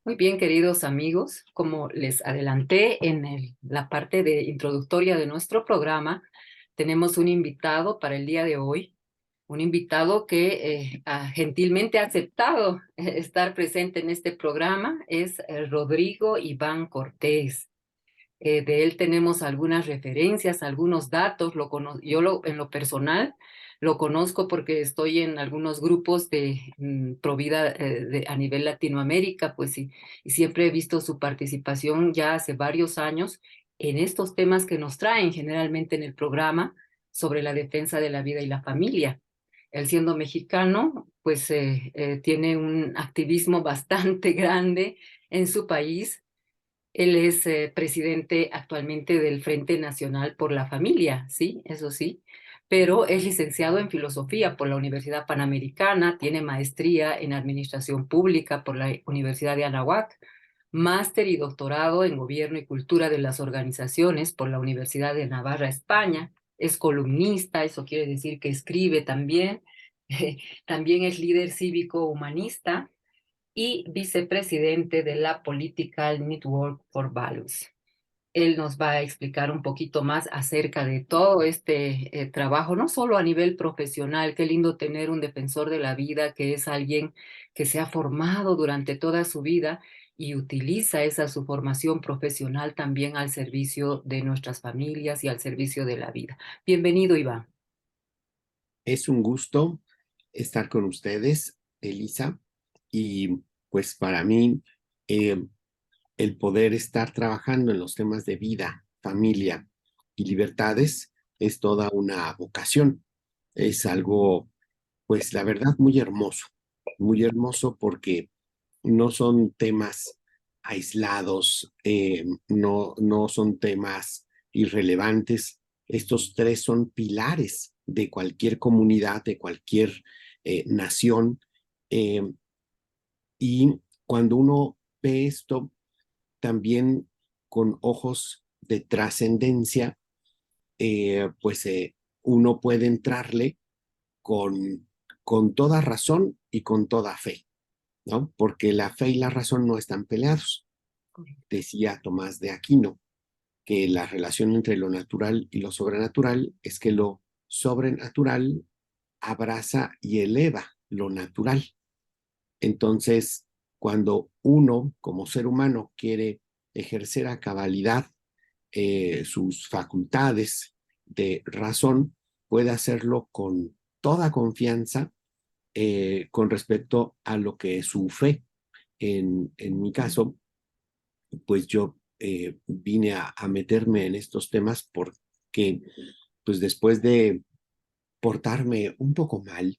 Muy bien, queridos amigos, como les adelanté en la parte de introductoria de nuestro programa, tenemos un invitado para el día de hoy, un invitado que gentilmente ha aceptado estar presente en este programa, es Rodrigo Iván Cortés. De él tenemos algunas referencias, algunos datos. En lo personal lo conozco porque estoy en algunos grupos de Provida a nivel Latinoamérica, pues sí, y siempre he visto su participación ya hace varios años en estos temas que nos traen generalmente en el programa sobre la defensa de la vida y la familia. Él siendo mexicano, pues tiene un activismo bastante grande en su país. Él es presidente actualmente del Frente Nacional por la Familia, sí, eso sí, pero es licenciado en filosofía por la Universidad Panamericana, tiene maestría en administración pública por la Universidad de Anáhuac, máster y doctorado en gobierno y cultura de las organizaciones por la Universidad de Navarra, España. Es columnista, eso quiere decir que escribe también. También es líder cívico humanista y vicepresidente de la Political Network for Values. Él nos va a explicar un poquito más acerca de todo este trabajo, no solo a nivel profesional. Qué lindo tener un defensor de la vida que es alguien que se ha formado durante toda su vida y utiliza esa su formación profesional también al servicio de nuestras familias y al servicio de la vida. Bienvenido, Iván. Es un gusto estar con ustedes, Elisa, y pues para mí eh, el poder estar trabajando en los temas de vida, familia y libertades es toda una vocación. Es algo, pues la verdad, muy hermoso porque no son temas aislados, no son temas irrelevantes. Estos tres son pilares de cualquier comunidad, de cualquier nación. eh, y cuando uno ve esto también con ojos de trascendencia, uno puede entrarle con, con toda razón y con toda fe, ¿no? Porque la fe y la razón no están peleados. Decía Tomás de Aquino que la relación entre lo natural y lo sobrenatural es que lo sobrenatural abraza y eleva lo natural. Entonces, cuando uno como ser humano quiere ejercer a cabalidad sus facultades de razón, puede hacerlo con toda confianza con respecto a lo que es su fe. En mi caso, pues yo vine a meterme en estos temas porque, pues después de portarme un poco mal,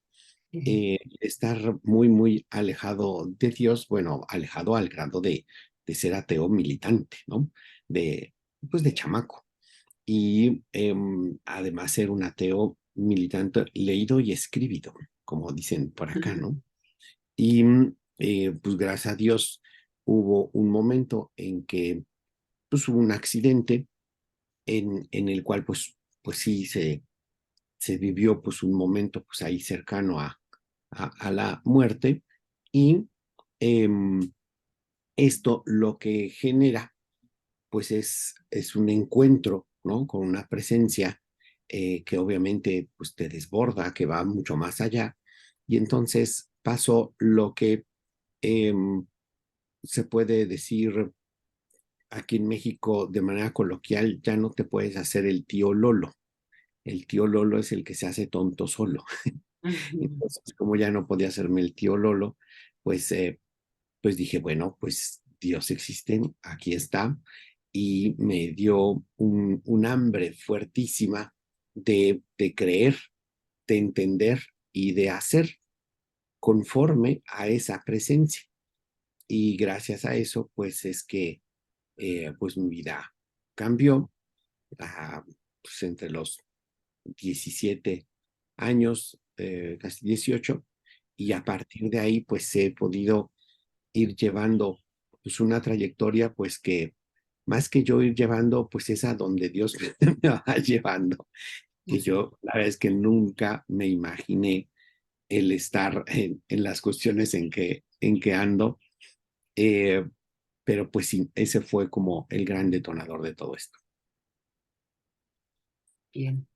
estar muy alejado de Dios, bueno, alejado al grado de ser ateo militante, ¿no? De, pues de chamaco. Y además ser un ateo militante leído y escribido, como dicen por acá, ¿no? Y pues gracias a Dios hubo un momento en que pues hubo un accidente en el cual pues sí se vivió pues un momento pues ahí cercano a la muerte y em, esto lo que genera pues es un encuentro, ¿no? Con una presencia que obviamente pues te desborda, que va mucho más allá y entonces pasó lo que em, se puede decir aquí en México de manera coloquial, ya no te puedes hacer el tío Lolo. El tío Lolo es el que se hace tonto solo. Entonces, como ya no podía hacerme el tío Lolo, pues, pues dije, bueno, pues Dios existe, aquí está, y me dio un hambre fuertísima de creer, de entender y de hacer conforme a esa presencia. Y gracias a eso, pues es que pues mi vida cambió pues entre los 17 años, casi 18, y a partir de ahí pues he podido ir llevando pues una trayectoria pues que más que yo ir llevando pues es a donde Dios me va llevando, que yo la verdad es que nunca me imaginé el estar en las cuestiones en que ando Eh, pero pues sí, ese fue como el gran detonador de todo esto. Bien.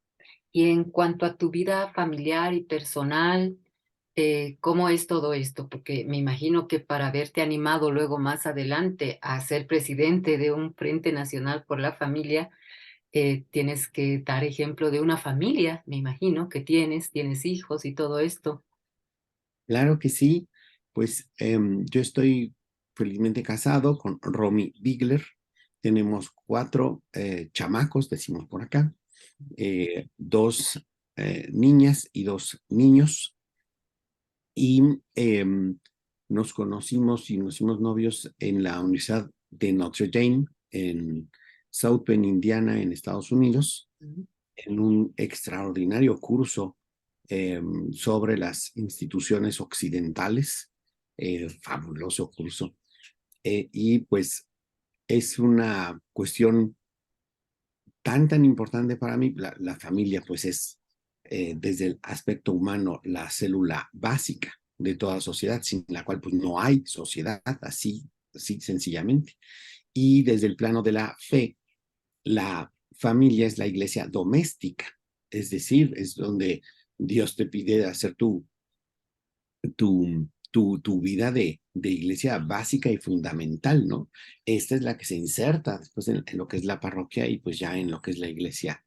Y en cuanto a tu vida familiar y personal, ¿cómo es todo esto? Porque me imagino que para haberte animado luego más adelante a ser presidente de un Frente Nacional por la Familia, tienes que dar ejemplo de una familia, me imagino que tienes hijos y todo esto. Claro que sí, pues yo estoy felizmente casado con Romy Bigler. Tenemos 4 chamacos, decimos por acá, 2 niñas y 2 niños. Y nos conocimos y nos hicimos novios en la Universidad de Notre Dame, en South Bend, Indiana, en Estados Unidos, Ujú. en un extraordinario curso sobre las instituciones occidentales, fabuloso curso. Y pues es una cuestión tan importante para mí. La familia pues es desde el aspecto humano la célula básica de toda sociedad, sin la cual pues no hay sociedad, así sencillamente. Y desde el plano de la fe, la familia es la iglesia doméstica, es decir, es donde Dios te pide hacer tu vida de iglesia básica y fundamental, ¿no? Esta es la que se inserta después en lo que es la parroquia y pues ya en lo que es la iglesia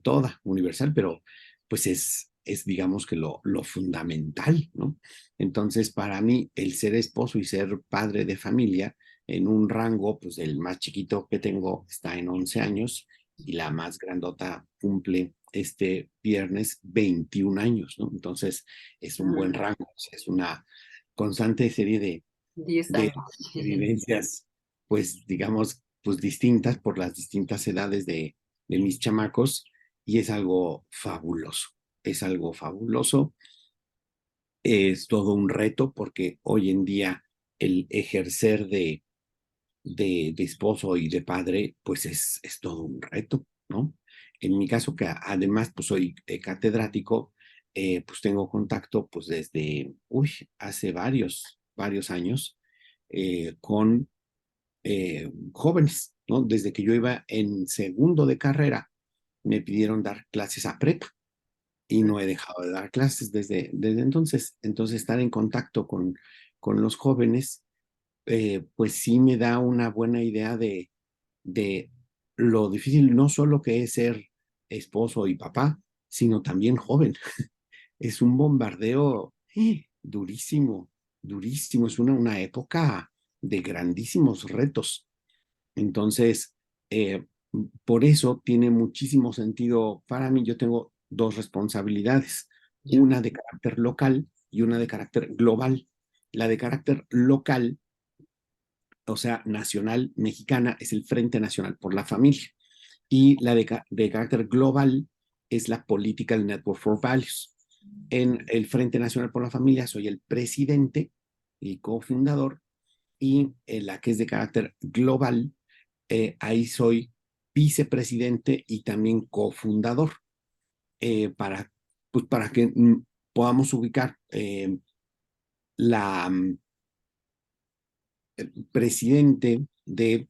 toda, universal, pero pues digamos que lo fundamental, ¿no? Entonces, para mí, el ser esposo y ser padre de familia en un rango, pues el más chiquito que tengo está en 11 años y la más grandota cumple este viernes 21 años, ¿no? Entonces, es un buen Mm, rango, o sea, es una constante serie 10 de años. vivencias, pues digamos, pues distintas por las distintas edades de mis chamacos y es algo fabuloso, es todo un reto porque hoy en día el ejercer de esposo y de padre, pues es todo un reto, ¿no? En mi caso, que además pues soy catedrático, pues tengo contacto pues desde, hace varios años con jóvenes, ¿no? Desde que yo iba en segundo de carrera, me pidieron dar clases a prepa y no he dejado de dar clases desde entonces. Entonces, estar en contacto con los jóvenes pues sí me da una buena idea de lo difícil no solo que es ser esposo y papá, sino también joven. Es un bombardeo durísimo, durísimo. Es una época de grandísimos retos. Entonces, por eso tiene muchísimo sentido para mí. Yo tengo 2 responsabilidades, Ya. una de carácter local y una de carácter global. La de carácter local, o sea, nacional mexicana, es el Frente Nacional por la Familia. Y la de carácter global es la Political Network for Values. En el Frente Nacional por la Familia soy el presidente y cofundador, y en la que es de carácter global, ahí soy vicepresidente y también cofundador, para, pues para que podamos ubicar la presidente de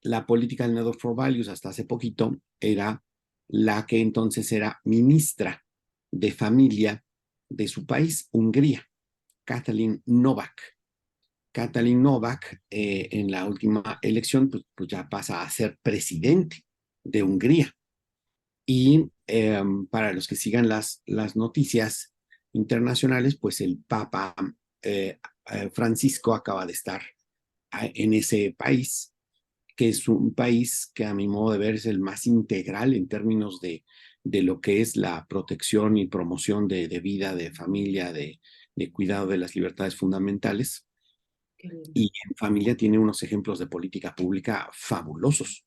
la Political Network for Values hasta hace poquito era la que entonces era ministra de familia de su país, Hungría, Katalin Novak. Katalin Novak en la última elección pues ya pasa a ser presidente de Hungría. Y para los que sigan las noticias internacionales, pues el Papa Francisco acaba de estar en ese país, que es un país que a mi modo de ver es el más integral en términos de lo que es la protección y promoción de vida, de familia, de cuidado de las libertades fundamentales. Qué lindo. Y en familia tiene unos ejemplos de política pública fabulosos,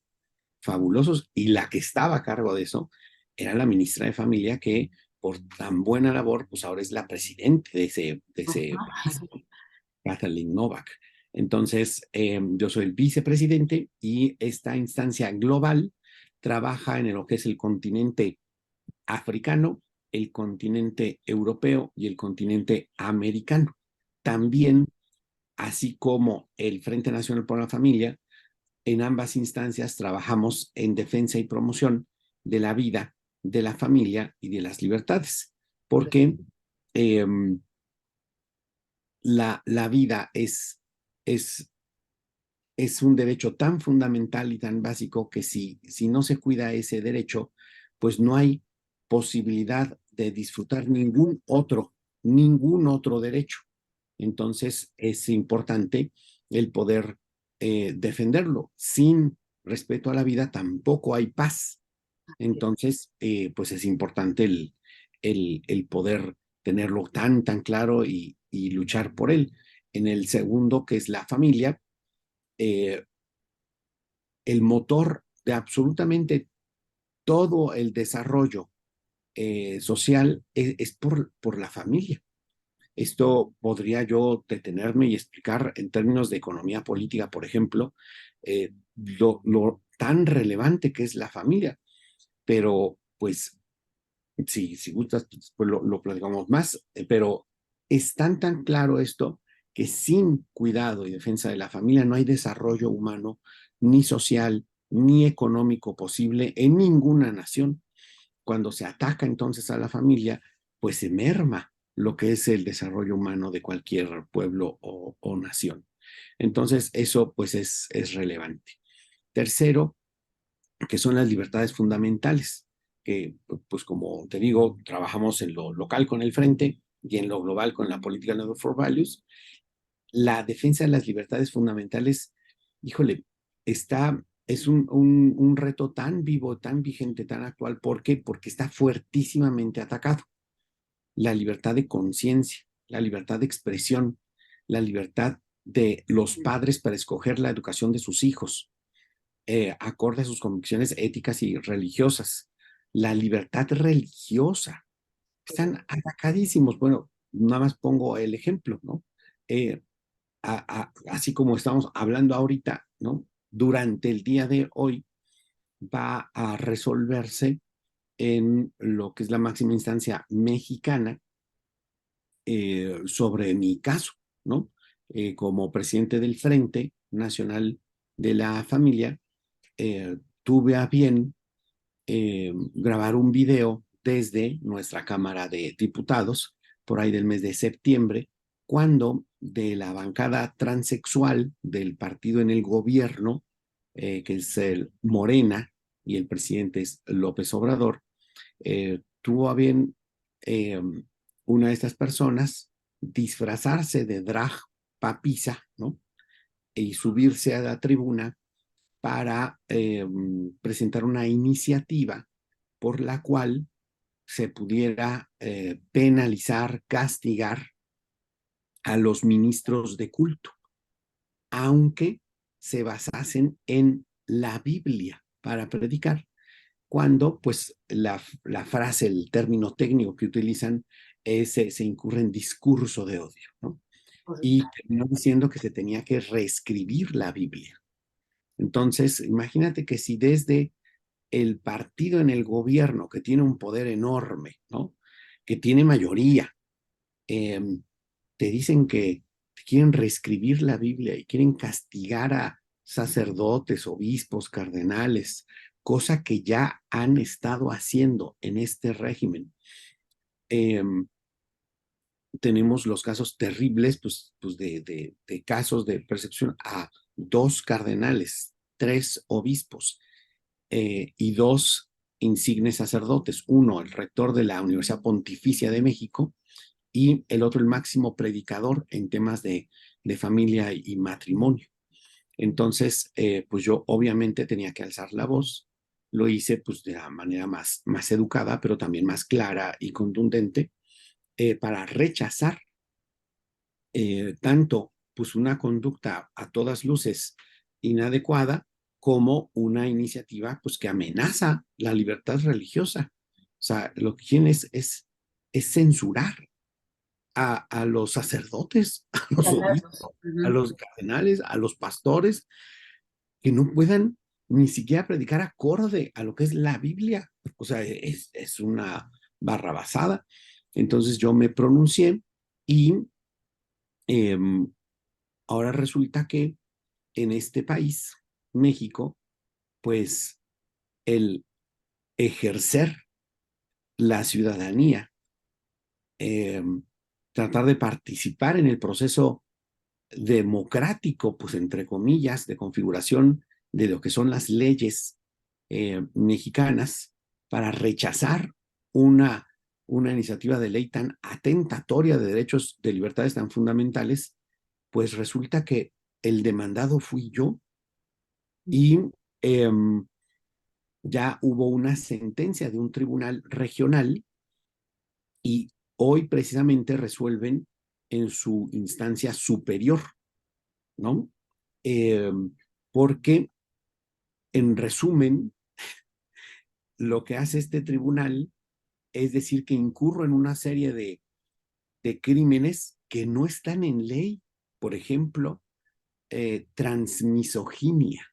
fabulosos. Y la que estaba a cargo de eso era la ministra de Familia, que por tan buena labor, pues ahora es la presidenta de ese país, Ajá. Katalin Novak. Entonces, yo soy el vicepresidente y esta instancia global trabaja en lo que es el continente africano, el continente europeo y el continente americano. También así como el Frente Nacional por la Familia, en ambas instancias trabajamos en defensa y promoción de la vida, de la familia y de las libertades, porque eh, la vida es, es un derecho tan fundamental y tan básico que si no se cuida ese derecho, pues no hay posibilidad de disfrutar ningún otro derecho. Entonces es importante el poder defenderlo. Sin respeto a la vida tampoco hay paz. Entonces, pues es importante el poder tenerlo tan claro y luchar por él. En el segundo, que es la familia, eh, el motor de absolutamente todo el desarrollo social es por la familia. Esto podría yo detenerme y explicar en términos de economía política, por ejemplo, lo tan relevante que es la familia, pero pues si gustas, pues lo platicamos más, pero es tan claro esto que sin cuidado y defensa de la familia no hay desarrollo humano, ni social, ni económico posible en ninguna nación. Cuando se ataca entonces a la familia, pues se merma lo que es el desarrollo humano de cualquier pueblo o nación. Entonces, eso pues es relevante. Tercero, que son las libertades fundamentales, que pues como te digo, trabajamos en lo local con el Frente y en lo global con la Political Network for Values. La defensa de las libertades fundamentales, híjole, es un reto tan vivo, tan vigente, tan actual. ¿Por qué? Porque está fuertísimamente atacado. La libertad de conciencia, la libertad de expresión, la libertad de los padres para escoger la educación de sus hijos, acorde a sus convicciones éticas y religiosas. La libertad religiosa. Están atacadísimos. Bueno, nada más pongo el ejemplo, ¿no? Así como estamos hablando ahorita, ¿no? Durante el día de hoy va a resolverse en lo que es la máxima instancia mexicana sobre mi caso, ¿no? Como presidente del Frente Nacional de la Familia, tuve a bien grabar un video desde nuestra Cámara de Diputados, por ahí del mes de septiembre, cuando de la bancada transexual del partido en el gobierno, que es el Morena, y el presidente es López Obrador, tuvo a bien eh, una de estas personas disfrazarse de drag papisa, ¿no? Y subirse a la tribuna para presentar una iniciativa por la cual se pudiera penalizar, castigar a los ministros de culto, aunque se basasen en la Biblia para predicar, cuando pues la frase, el término técnico que utilizan se incurre en discurso de odio, ¿no? Y terminó diciendo que se tenía que reescribir la Biblia. Entonces, imagínate que si desde el partido en el gobierno, que tiene un poder enorme, ¿no? Que tiene mayoría, eh, te dicen que quieren reescribir la Biblia y quieren castigar a sacerdotes, obispos, cardenales, cosa que ya han estado haciendo en este régimen. Eh, Tenemos los casos terribles pues de casos de percepción a dos cardenales, tres obispos y dos insignes sacerdotes. Uno, el rector de la Universidad Pontificia de México, y el otro, el máximo predicador en temas de familia y matrimonio. Entonces, pues yo obviamente tenía que alzar la voz. Lo hice pues de la manera más educada, pero también más clara y contundente, para rechazar tanto pues una conducta a todas luces inadecuada como una iniciativa pues que amenaza la libertad religiosa. O sea, lo que quieren es censurar a los sacerdotes, a los obispos, a los cardenales, a los pastores, que no puedan ni siquiera predicar acorde a lo que es la Biblia. O sea, es una barrabasada. Entonces yo me pronuncié y eh, Ahora resulta que en este país, México, pues el ejercer la ciudadanía, eh, tratar de participar en el proceso democrático, pues entre comillas, de configuración de lo que son las leyes mexicanas para rechazar una, una iniciativa de ley tan atentatoria de derechos, de libertades tan fundamentales, pues resulta que el demandado fui yo y eh, ya hubo una sentencia de un tribunal regional y hoy precisamente resuelven en su instancia superior, ¿no? Eh, porque en resumen, lo que hace este tribunal es decir que incurro en una serie de crímenes que no están en ley. Por ejemplo, transmisoginia.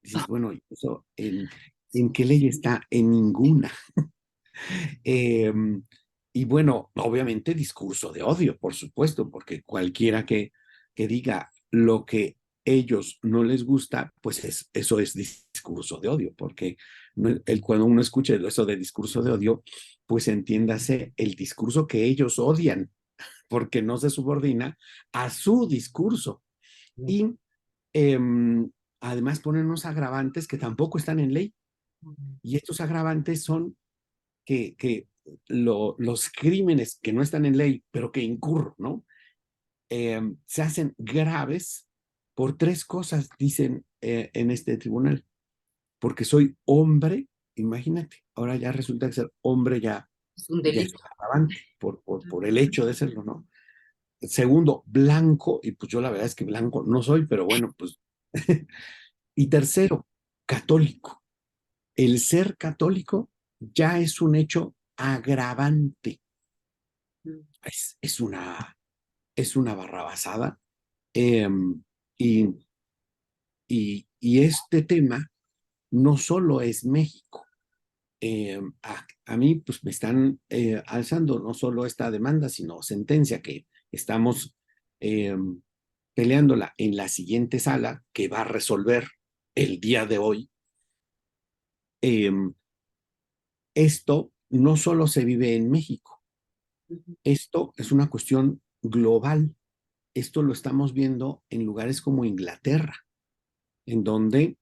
Dices, bueno, ¿eso en qué ley está? En ninguna. Eh, y bueno, obviamente discurso de odio, por supuesto, porque cualquiera que diga lo que ellos no les gusta, pues eso es discurso de odio, porque cuando uno escucha eso de discurso de odio, pues entiéndase el discurso que ellos odian, porque no se subordina a su discurso. Y eh, además ponen unos agravantes que tampoco están en ley, y estos agravantes son que los crímenes que no están en ley, pero que incurro, ¿no? Se hacen graves por tres cosas, dicen en este tribunal. Porque soy hombre, imagínate, ahora ya resulta que ser hombre Es un ya es delito. un agravante por el hecho de serlo, ¿no? Segundo, blanco, y pues yo la verdad es que blanco no soy, pero bueno, pues. Y tercero, católico. El ser católico ya es un hecho agravante. Es, es una, es una barrabasada. Eh, y, y este tema no solo es México. A mí pues me están alzando no solo esta demanda, sino sentencia que estamos eh, peleándola en la siguiente sala que va a resolver el día de hoy. Eh, Esto no solo se vive en México, esto es una cuestión global. Esto lo estamos viendo en lugares como Inglaterra, en donde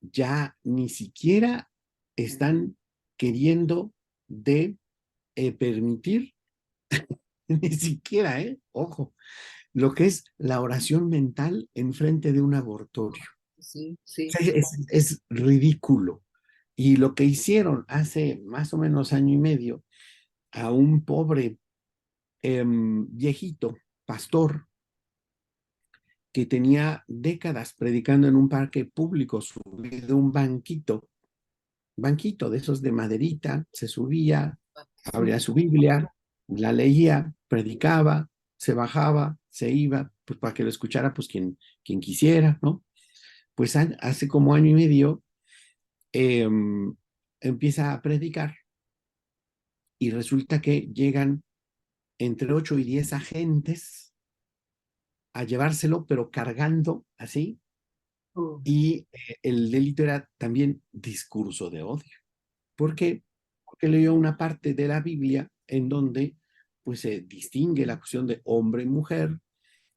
ya ni siquiera están queriendo de permitir, ni siquiera, ojo, lo que es la oración mental en frente de un abortorio. Sí, sí. Es ridículo. Y lo que hicieron hace más o menos año y medio a un pobre viejito, pastor, que tenía décadas predicando en un parque público, subido un banquito de esos de maderita, se subía, abría su Biblia, la leía, predicaba, se bajaba, se iba, pues para que lo escuchara pues quien quisiera, ¿no? Pues hace como año y medio eh, empieza a predicar y resulta que llegan entre 8 y 10 agentes a llevárselo, pero cargando así, Oh, y el delito era también discurso de odio. ¿Por qué? Porque leyó una parte de la Biblia en donde pues se distingue la cuestión de hombre y mujer,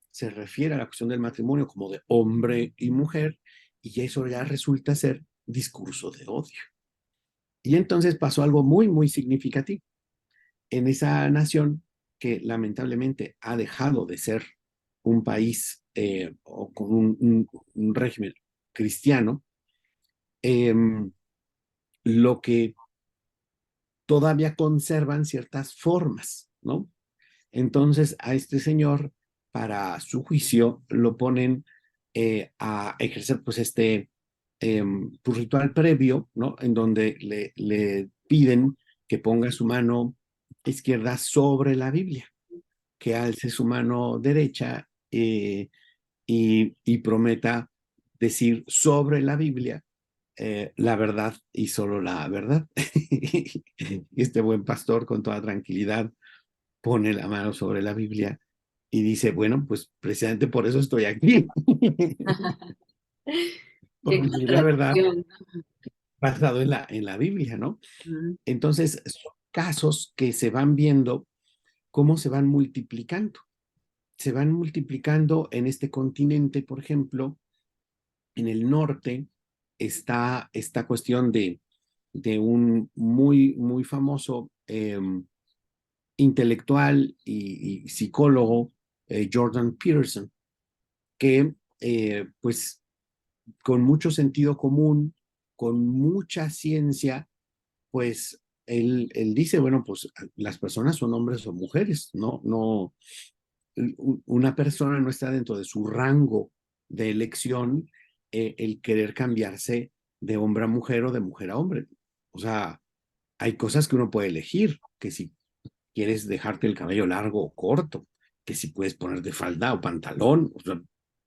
se refiere a la cuestión del matrimonio como de hombre y mujer, y eso ya resulta ser discurso de odio. Y entonces pasó algo muy, muy significativo en esa nación que lamentablemente ha dejado de ser un país o con un régimen cristiano, eh, lo que todavía conservan ciertas formas, ¿no? Entonces a este señor, para su juicio, lo ponen a ejercer pues pues, ritual previo, ¿no? En donde le piden que ponga su mano izquierda sobre la Biblia, que alce su mano derecha y prometa decir sobre la Biblia la verdad y solo la verdad. Y este buen pastor con toda tranquilidad pone la mano sobre la Biblia Y dice, bueno, pues precisamente por eso estoy aquí. Qué Por vivir la verdad contradicción. basado en la Biblia, ¿no? Mm, Entonces, son casos que se van viendo cómo se van multiplicando. Se van multiplicando en este continente, por ejemplo, en el norte está esta cuestión de un muy famoso intelectual y psicólogo, Jordan Peterson, que pues con mucho sentido común, con mucha ciencia, pues él dice, bueno, pues las personas son hombres o mujeres, no, una persona no está dentro de su rango de elección el querer cambiarse de hombre a mujer o de mujer a hombre. O sea, hay cosas que uno puede elegir, que si quieres dejarte el cabello largo o corto, que si puedes ponerte falda o pantalón, o sea,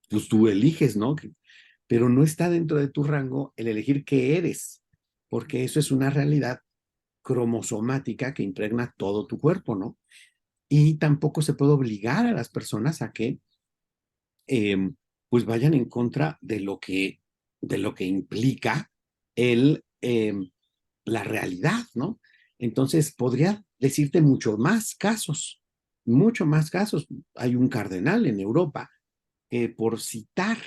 pues tú eliges, ¿no? Pero no está dentro de tu rango el elegir qué eres, porque eso es una realidad cromosomática que impregna todo tu cuerpo, ¿no? Y tampoco se puede obligar a las personas a que eh, pues vayan en contra de lo que implica el, la realidad, ¿no? Entonces, podría decirte mucho más casos. Hay un cardenal en Europa que por citar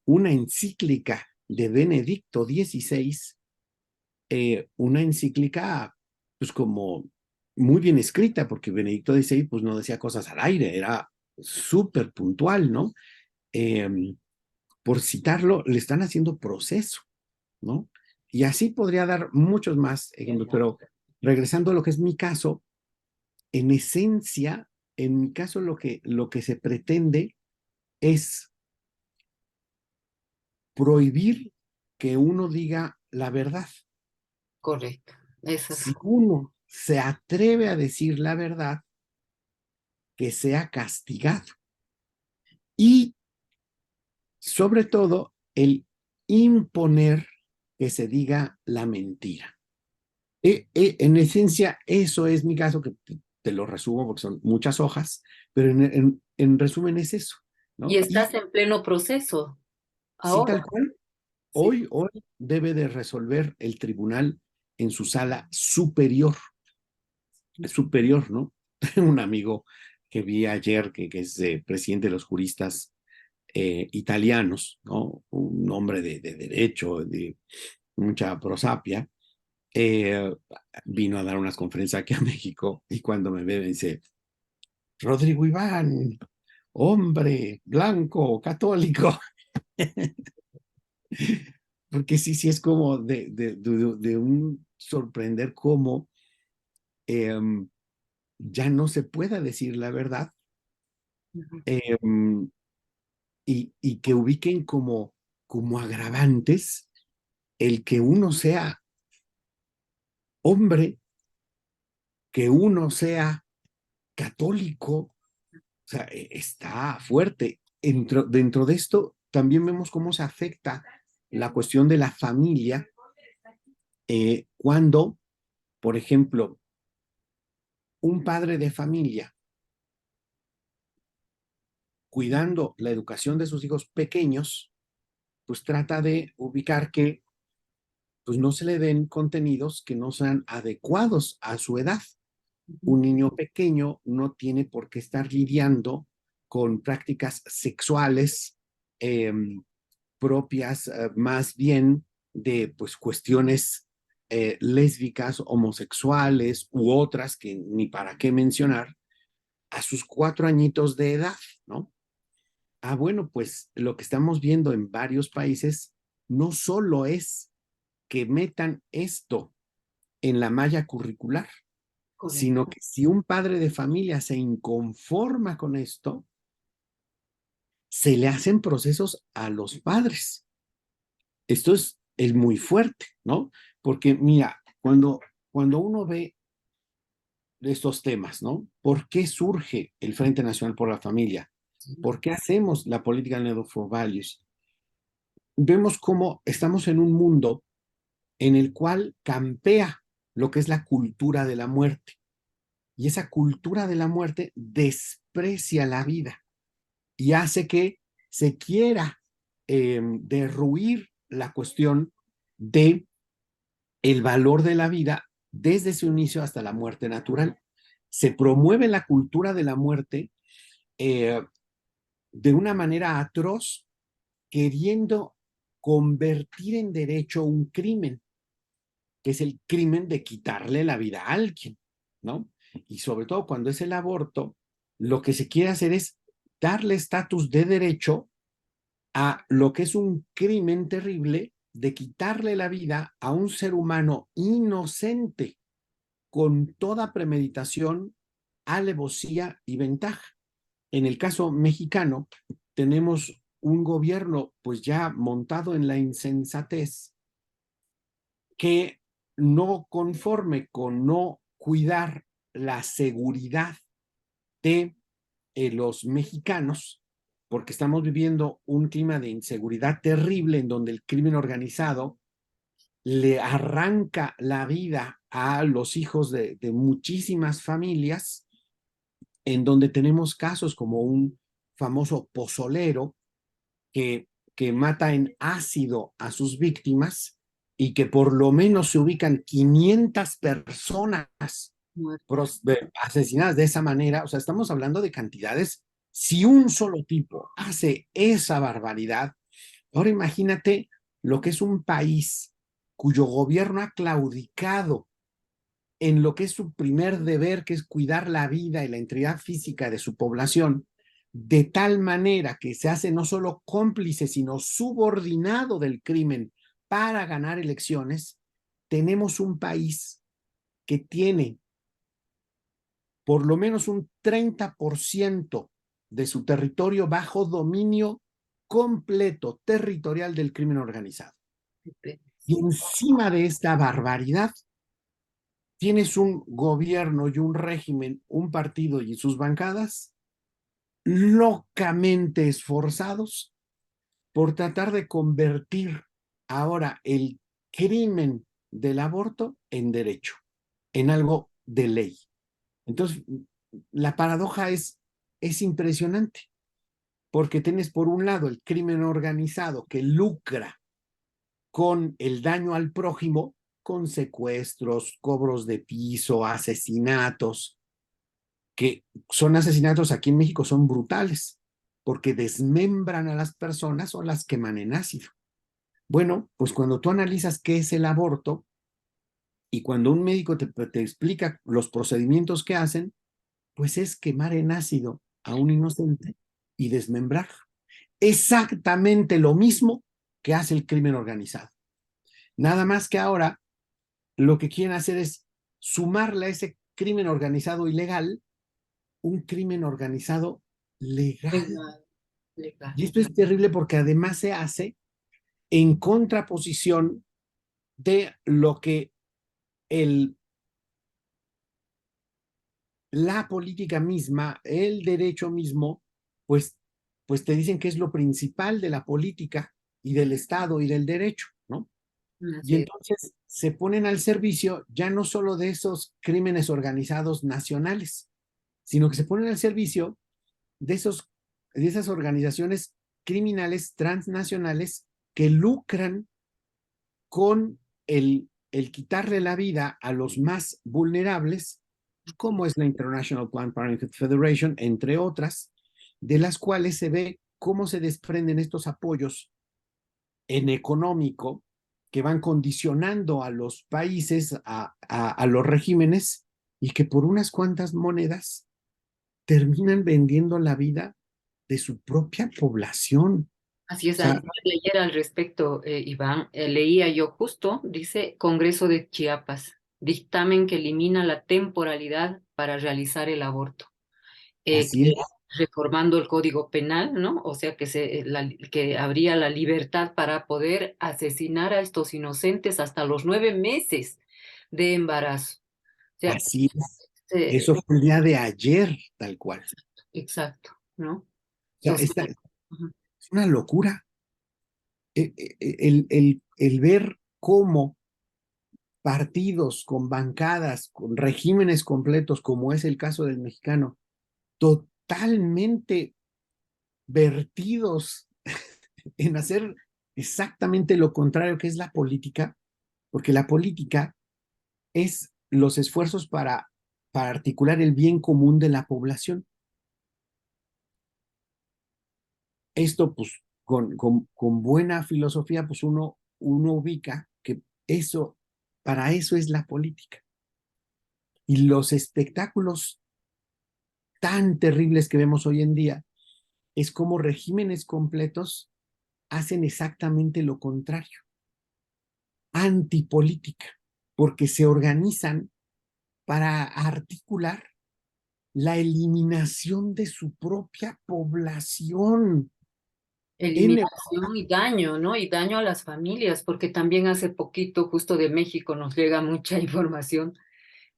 una encíclica de Benedicto XVI, una encíclica pues como muy bien escrita, porque Benedicto XVI pues no decía cosas al aire, era súper puntual, ¿no? Eh, por citarlo, le están haciendo proceso, ¿no? Y así podría dar muchos más ejemplos, pero regresando a lo que es mi caso, en esencia, en mi caso lo que se pretende es prohibir que uno diga la verdad. correcto. Eso es. Si uno se atreve a decir la verdad, que sea castigado. Y sobre todo, el imponer que se diga la mentira. En esencia, eso es mi caso, que te lo resumo porque son muchas hojas, pero en resumen es eso, Y ¿no? Y estás en pleno proceso sí, ahora. tal cual, Sí. hoy debe de resolver el tribunal en su sala superior, superior, ¿no? Un amigo que vi ayer, que es presidente de los juristas italianos, ¿no? Un hombre de derecho, de mucha prosapia, eh, vino a dar unas conferencias aquí a México y cuando me ve me dice, Rodrigo Iván, hombre, blanco, católico, porque sí, sí es como de un sorprender cómo eh, ya no se pueda decir la verdad Ujú. eh, y que ubiquen como, como agravantes el que uno sea hombre, que uno sea católico, o sea, está fuerte. Dentro de esto también vemos cómo se afecta la cuestión de la familia cuando, por ejemplo, un padre de familia cuidando la educación de sus hijos pequeños, pues trata de ubicar que pues no se le den contenidos que no sean adecuados a su edad. Un niño pequeño no tiene por qué estar lidiando con prácticas sexuales eh, propias más bien de pues cuestiones lésbicas, homosexuales u otras que ni para qué mencionar a sus 4 añitos de edad, ¿no? Ah, bueno, pues lo que estamos viendo en varios países no solo es que metan esto en la malla curricular, Correcto. sino que si un padre de familia se inconforma con esto, se le hacen procesos a los padres. Esto es muy fuerte, ¿no? Porque mira, cuando uno ve estos temas, ¿no? ¿Por qué surge el Frente Nacional por la Familia? ¿Por qué hacemos la política Network for Values? Vemos cómo estamos en un mundo en el cual campea lo que es la cultura de la muerte. y esa cultura de la muerte desprecia la vida y hace que se quiera derruir la cuestión de el valor de la vida desde su inicio hasta la muerte natural. Se promueve la cultura de la muerte eh, de una manera atroz, queriendo convertir en derecho un crimen, que es el crimen de quitarle la vida a alguien, ¿no? Y sobre todo cuando es el aborto, lo que se quiere hacer es darle estatus de derecho a lo que es un crimen terrible de quitarle la vida a un ser humano inocente con toda premeditación, alevosía y ventaja. En el caso mexicano, tenemos un gobierno pues ya montado en la insensatez que no conforme con no cuidar la seguridad de los mexicanos, porque estamos viviendo un clima de inseguridad terrible en donde el crimen organizado le arranca la vida a los hijos de muchísimas familias, en donde tenemos casos como un famoso pozolero que mata en ácido a sus víctimas y que por lo menos se ubican 500 personas asesinadas de esa manera. O sea, estamos hablando de cantidades. Si un solo tipo hace esa barbaridad, ahora imagínate lo que es un país cuyo gobierno ha claudicado en lo que es su primer deber, que es cuidar la vida y la integridad física de su población, de tal manera que se hace no solo cómplice, sino subordinado del crimen para ganar elecciones. Tenemos un país que tiene por lo menos un 30% de su territorio bajo dominio completo territorial del crimen organizado. Y encima de esta barbaridad, tienes un gobierno y un régimen, un partido y sus bancadas locamente esforzados por tratar de convertir ahora el crimen del aborto en derecho, en algo de ley. Entonces, la paradoja es impresionante, porque tienes por un lado el crimen organizado que lucra con el daño al prójimo, con secuestros, cobros de piso, asesinatos, que son asesinatos aquí en México, son brutales, porque desmembran a las personas o las queman en ácido. Bueno, pues cuando tú analizas qué es el aborto y cuando un médico te explica los procedimientos que hacen, pues es quemar en ácido a un inocente y desmembrar. Exactamente lo mismo que hace el crimen organizado. Nada más que ahora lo que quieren hacer es sumarle a ese crimen organizado ilegal un crimen organizado legal. Legal, legal. Y esto es terrible porque además se hace en contraposición de lo que el, la política misma, el derecho mismo, pues, pues te dicen que es lo principal de la política y del Estado y del derecho, ¿no? Y Así es. entonces se ponen al servicio ya no solo de esos crímenes organizados nacionales, sino que se ponen al servicio de, de esas organizaciones criminales transnacionales que lucran con el quitarle la vida a los más vulnerables, como es la International Planned Parenthood Federation, entre otras, de las cuales se ve cómo se desprenden estos apoyos en económico que van condicionando a los países, a los regímenes, y que por unas cuantas monedas terminan vendiendo la vida de su propia población. Así es, O sea, ayer al respecto, Iván, leía yo justo, dice Congreso de Chiapas, dictamen que elimina la temporalidad para realizar el aborto, así que es, reformando el Código Penal, ¿no? O sea, que habría la libertad para poder asesinar a estos inocentes hasta los 9 meses de embarazo. O sea, así es. eh, Eso fue el día de ayer, tal cual. O exacto, ¿no? sea, Entonces, es ujú, una locura el ver cómo partidos, con bancadas, con regímenes completos, como es el caso del mexicano, totalmente vertidos en hacer exactamente lo contrario que es la política, porque la política es los esfuerzos para articular el bien común de la población. Esto, pues, con buena filosofía, pues uno ubica que eso, para eso es la política. Y los espectáculos tan terribles que vemos hoy en día es como regímenes completos hacen exactamente lo contrario, antipolítica, porque se organizan para articular la eliminación de su propia población. En Eliminación y daño, ¿no? Y daño a las familias, porque también hace poquito, justo de México, nos llega mucha información,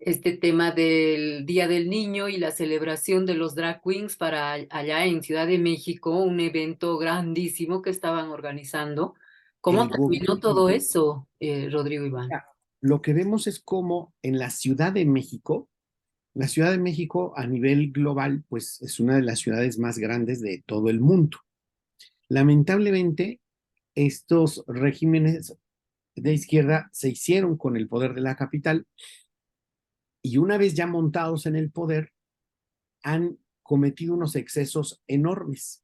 este tema del Día del Niño y la celebración de los drag queens para allá en Ciudad de México, un evento grandísimo que estaban organizando. ¿Cómo el terminó gobierno, todo eso, Rodrigo Iván? lo que vemos es como en la Ciudad de México a nivel global, pues es una de las ciudades más grandes de todo el mundo. Lamentablemente, estos regímenes de izquierda se hicieron con el poder de la capital y una vez ya montados en el poder, han cometido unos excesos enormes.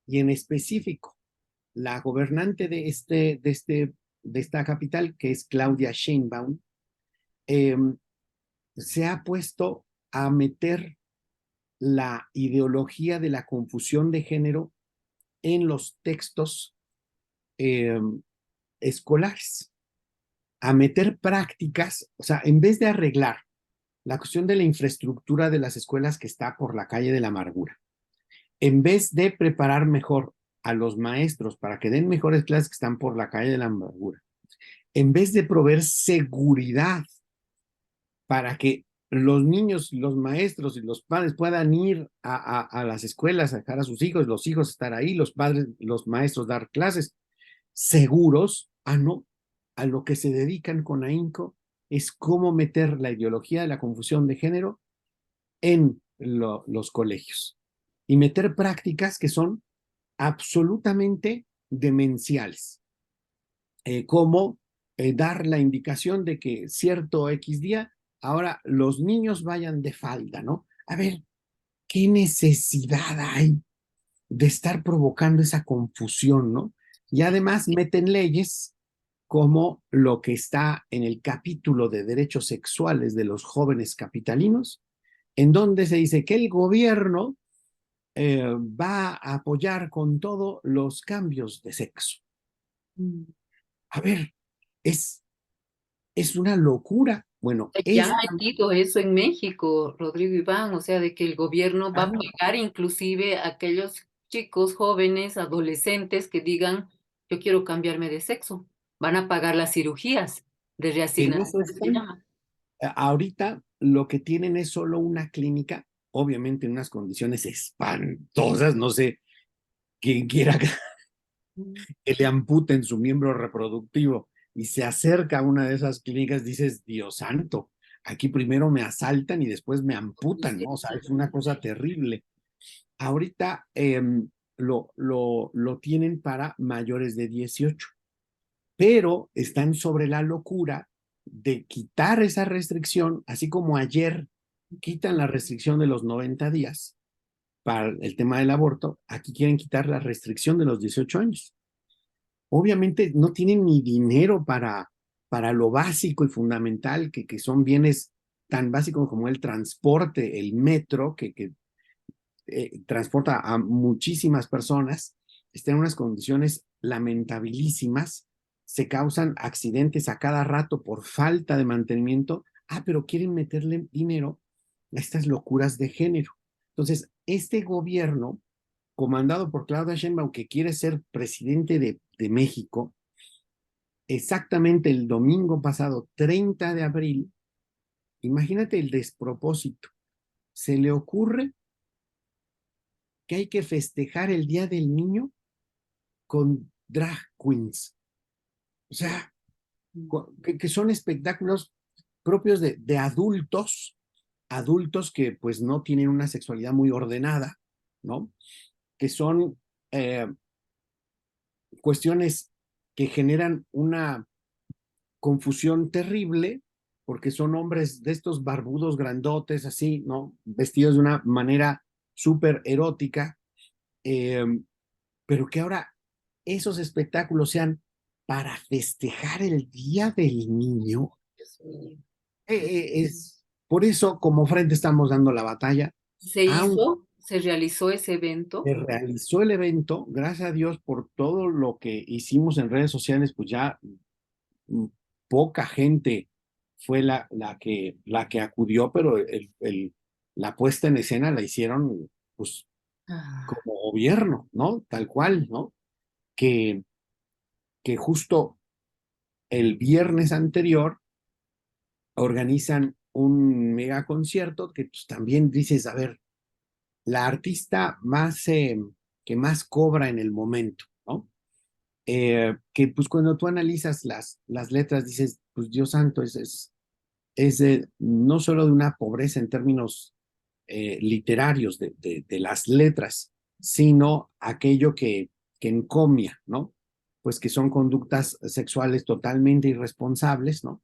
Y en específico, la gobernante de esta capital, que es Claudia Sheinbaum, eh, se ha puesto a meter la ideología de la confusión de género en los textos eh, escolares, a meter prácticas, o sea, en vez de arreglar la cuestión de la infraestructura de las escuelas que está por la calle de la amargura, en vez de preparar mejor a los maestros para que den mejores clases que están por la calle de la amargura, en vez de proveer seguridad para que los niños, los maestros y los padres puedan ir a las escuelas a dejar a sus hijos, los hijos estar ahí, los padres, los maestros dar clases seguros, no, a lo que se dedican con ahínco es cómo meter la ideología de la confusión de género en los colegios y meter prácticas que son absolutamente demenciales, como dar la indicación de que cierto X día, ahora los niños vayan de falda, ¿no? A ver, ¿qué necesidad hay de estar provocando esa confusión, ¿no? Y además meten leyes como lo que está en el capítulo de derechos sexuales de los jóvenes capitalinos, en donde se dice que el gobierno va a apoyar con todo los cambios de sexo. A ver, es, es una locura. Bueno, Ya han es metido eso en México, Rodrigo Iván, o sea, de que el gobierno va a claro, pagar inclusive a aquellos chicos, jóvenes, adolescentes que digan, yo quiero cambiarme de sexo. Van a pagar las cirugías de en reasignación, eso se están. llama. Ahorita lo que tienen es solo una clínica, obviamente en unas condiciones espantosas, no sé quién quiera que le amputen su miembro reproductivo y se acerca a una de esas clínicas, dices, Dios santo, aquí primero me asaltan y después me amputan, ¿no? O sea, es una cosa terrible. Ahorita lo tienen para mayores de 18, pero están sobre la locura de quitar esa restricción, así como ayer quitan la restricción de los 90 días para el tema del aborto, aquí quieren quitar la restricción de los 18 años. Obviamente no tienen ni dinero para lo básico y fundamental, que son bienes tan básicos como el transporte, el metro, que transporta a muchísimas personas, está en unas condiciones lamentabilísimas, se causan accidentes a cada rato por falta de mantenimiento, pero quieren meterle dinero a estas locuras de género. Entonces, este gobierno, comandado por Claudia Sheinbaum, que quiere ser presidente de México, exactamente el domingo pasado, 30 de abril, imagínate el despropósito, se le ocurre que hay que festejar el Día del Niño con drag queens. O sea, que son espectáculos propios de adultos, adultos que pues no tienen una sexualidad muy ordenada, ¿no? Que son cuestiones que generan una confusión terrible porque son hombres de estos barbudos grandotes, así, ¿no? Vestidos de una manera súper erótica, eh, pero que ahora esos espectáculos sean para festejar el Día del Niño. Dios mío. Es por eso, como frente estamos dando la batalla, aunque Se realizó ese evento. se realizó el evento, gracias a Dios por todo lo que hicimos en redes sociales, pues ya mm, poca gente fue la que acudió, pero la puesta en escena la hicieron pues Ah, como gobierno, ¿no? Tal cual, ¿no? Que, que justo el viernes anterior organizan un mega concierto que pues, también dices, a ver, la artista más que más cobra en el momento, ¿no? Que pues cuando tú analizas las letras dices, pues Dios santo, no solo de una pobreza en términos literarios de las letras, sino aquello que encomia, ¿no? Pues que son conductas sexuales totalmente irresponsables, ¿no?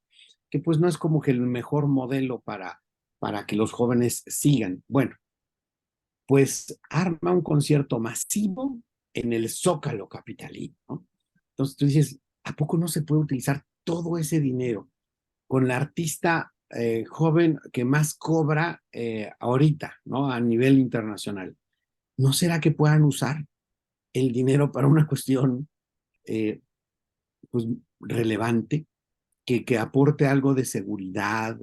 Que pues no es como que el mejor modelo para que los jóvenes sigan. Bueno, pues arma un concierto masivo en el Zócalo capitalino, ¿no? Entonces tú dices, ¿a poco no se puede utilizar todo ese dinero con la artista joven que más cobra ahorita, ¿no? A nivel internacional? ¿No será que puedan usar el dinero para una cuestión eh, pues, relevante, que aporte algo de seguridad,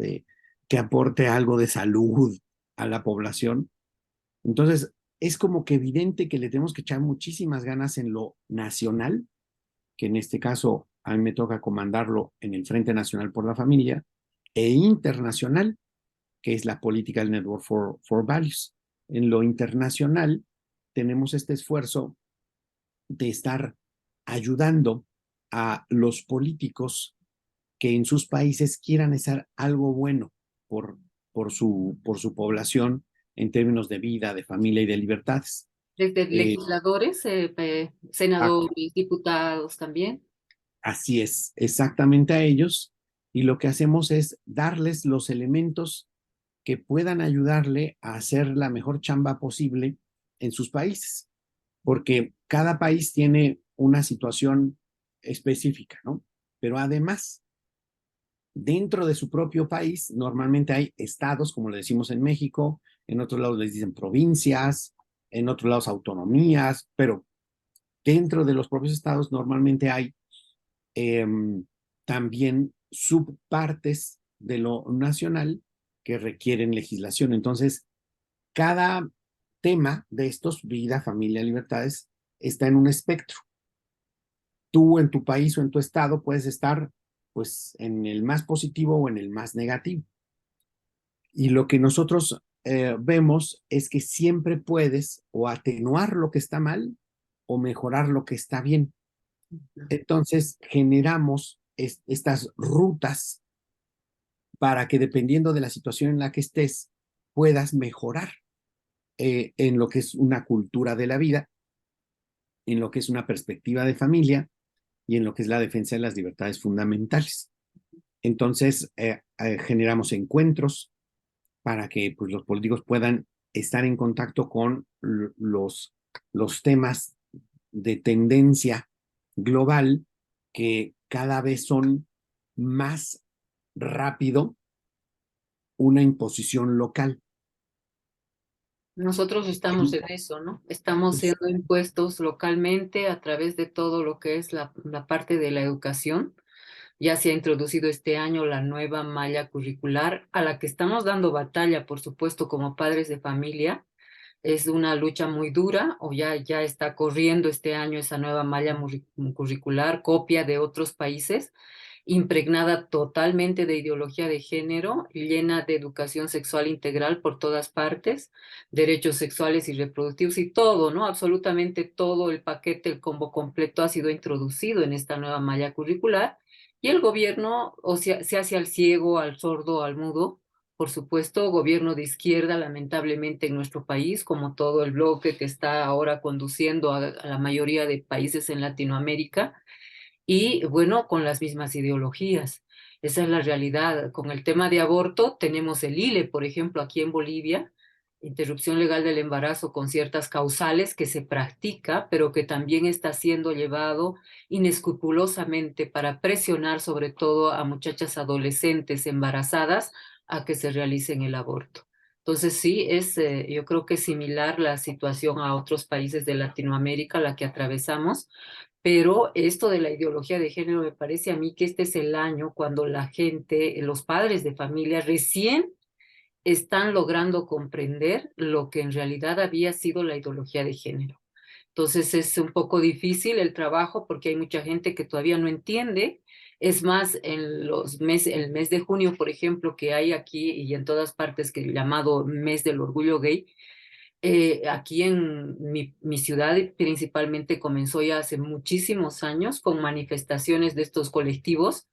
que aporte algo de salud a la población? Entonces, es como que evidente que le tenemos que echar muchísimas ganas en lo nacional, que en este caso a mí me toca comandarlo en el Frente Nacional por la Familia, e internacional, que es la Political Network for Values. En lo internacional tenemos este esfuerzo de estar ayudando a los políticos que en sus países quieran hacer algo bueno por, por su población en términos de vida, de familia y de libertades. desde Eh, legisladores, senadores, diputados también. Así es, exactamente a ellos. Y lo que hacemos es darles los elementos que puedan ayudarle a hacer la mejor chamba posible en sus países, porque cada país tiene una situación específica, ¿no? Pero además, dentro de su propio país, normalmente hay estados, como le decimos en México, en otros lados les dicen provincias, en otros lados autonomías, pero dentro de los propios estados normalmente hay eh, también subpartes de lo nacional que requieren legislación. Entonces, cada tema de estos, vida, familia, libertades, está en un espectro. Tú en tu país o en tu estado puedes estar pues en el más positivo o en el más negativo. Y lo que nosotros vemos es que siempre puedes o atenuar lo que está mal o mejorar lo que está bien. Entonces generamos estas rutas para que dependiendo de la situación en la que estés, puedas mejorar en lo que es una cultura de la vida, en lo que es una perspectiva de familia y en lo que es la defensa de las libertades fundamentales. Entonces, generamos encuentros para que pues, los políticos puedan estar en contacto con los temas de tendencia global que cada vez son más rápido una imposición local. Nosotros estamos en eso, ¿no? Estamos siendo impuestos localmente a través de todo lo que es la parte de la educación. Ya se ha introducido este año la nueva malla curricular a la que estamos dando batalla, por supuesto, como padres de familia. Es una lucha muy dura, o ya está corriendo este año esa nueva malla curricular, copia de otros países, impregnada totalmente de ideología de género, llena de educación sexual integral por todas partes, derechos sexuales y reproductivos y todo, ¿no? Absolutamente todo el paquete, el combo completo ha sido introducido en esta nueva malla curricular Y el gobierno, o sea, se hace al ciego, al sordo, al mudo. Por supuesto, gobierno de izquierda, lamentablemente en nuestro país, como todo el bloque que está ahora conduciendo a la mayoría de países en Latinoamérica, y bueno, con las mismas ideologías. Esa es la realidad. Con el tema de aborto, tenemos el ILE, por ejemplo, aquí en Bolivia, interrupción legal del embarazo con ciertas causales que se practica, pero que también está siendo llevado inescrupulosamente para presionar sobre todo a muchachas adolescentes embarazadas a que se realicen el aborto. Entonces sí, yo creo que es similar la situación a otros países de Latinoamérica, la que atravesamos, pero esto de la ideología de género me parece a mí que este es el año cuando la gente, los padres de familia recién están logrando comprender lo que en realidad había sido la ideología de género. Entonces es un poco difícil el trabajo porque hay mucha gente que todavía no entiende. Es más, en el mes de junio, por ejemplo, que hay aquí y en todas partes que el llamado mes del orgullo gay, aquí en mi ciudad principalmente comenzó ya hace muchísimos años con manifestaciones de estos colectivos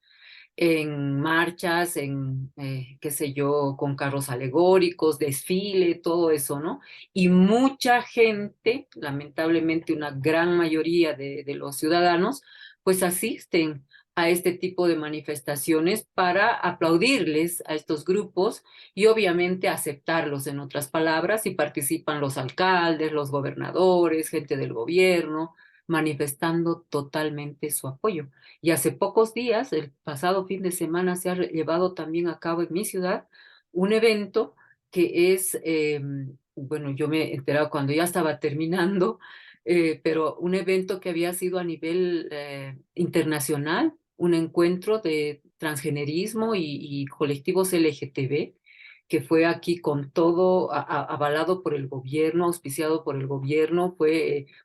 en marchas, qué sé yo, con carros alegóricos, desfile, todo eso, ¿no? Y mucha gente, lamentablemente una gran mayoría de los ciudadanos, pues asisten a este tipo de manifestaciones para aplaudirles a estos grupos y obviamente aceptarlos, en otras palabras, y participan los alcaldes, los gobernadores, gente del gobierno, manifestando totalmente su apoyo. Y hace pocos días, el pasado fin de semana, se ha llevado también a cabo en mi ciudad un evento que es, bueno, yo me he enterado cuando ya estaba terminando, pero un evento que había sido a nivel internacional, un encuentro de transgenerismo y colectivos LGTB, que fue aquí con todo avalado por el gobierno, auspiciado por el gobierno,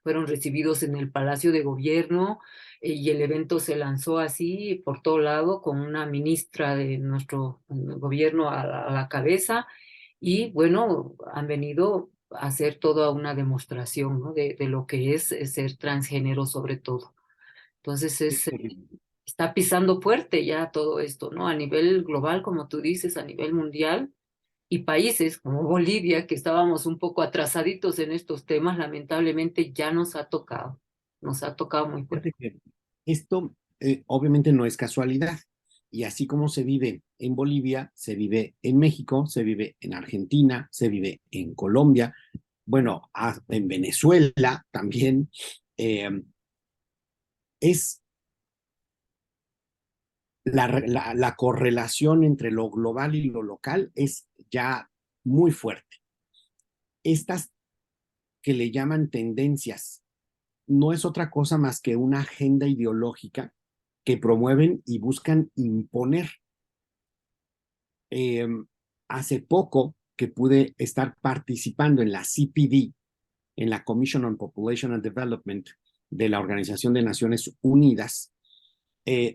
fueron recibidos en el Palacio de Gobierno, y el evento se lanzó así por todo lado con una ministra de nuestro gobierno a la cabeza y bueno, han venido a hacer toda una demostración, ¿no? de lo que es ser transgénero sobre todo. Entonces Es terrible. está pisando fuerte ya todo esto, ¿no? A nivel global, como tú dices, a nivel mundial y países como Bolivia, que estábamos un poco atrasaditos en estos temas, lamentablemente ya nos ha tocado muy fuerte. Fíjate que esto obviamente no es casualidad. Y así como se vive en Bolivia, se vive en México, se vive en Argentina, se vive en Colombia, bueno, en Venezuela también. eh, es la correlación entre lo global y lo local es ya muy fuerte. Estas que le llaman tendencias no es otra cosa más que una agenda ideológica que promueven y buscan imponer. Eh, Hace poco que pude estar participando en la CPD, en la Commission on Population and Development de la Organización de Naciones Unidas.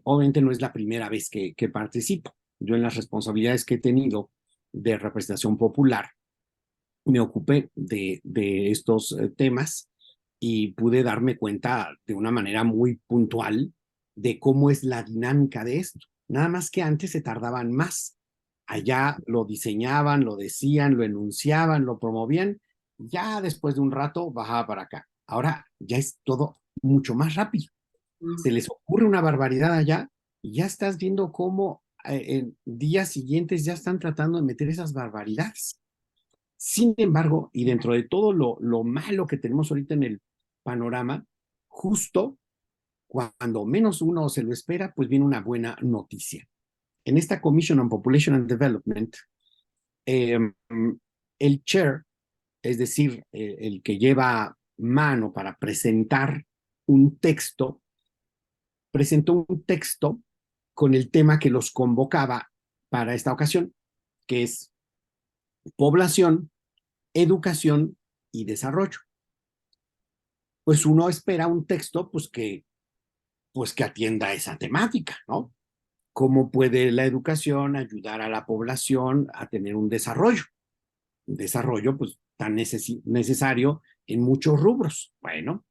Obviamente no es la primera vez que participo. Yo en las responsabilidades que he tenido de representación popular me ocupé de estos temas y pude darme cuenta de una manera muy puntual de cómo es la dinámica de esto. Nada más que antes se tardaban más. Allá lo diseñaban, lo decían, lo enunciaban, lo promovían. Ya después de un rato bajaba para acá. Ahora ya es todo mucho más rápido. Se les ocurre una barbaridad allá y ya estás viendo cómo en días siguientes ya están tratando de meter esas barbaridades. Sin embargo, y dentro de todo lo malo que tenemos ahorita en el panorama, justo cuando menos uno se lo espera, pues viene una buena noticia. En esta Commission on Population and Development, eh, el chair, es decir, el que lleva mano para presentar un texto, presentó un texto con el tema que los convocaba para esta ocasión, que es población, educación y desarrollo. Pues uno espera un texto pues que atienda esa temática, ¿no? ¿Cómo puede la educación ayudar a la población a tener un desarrollo pues tan necesario en muchos rubros? Bueno,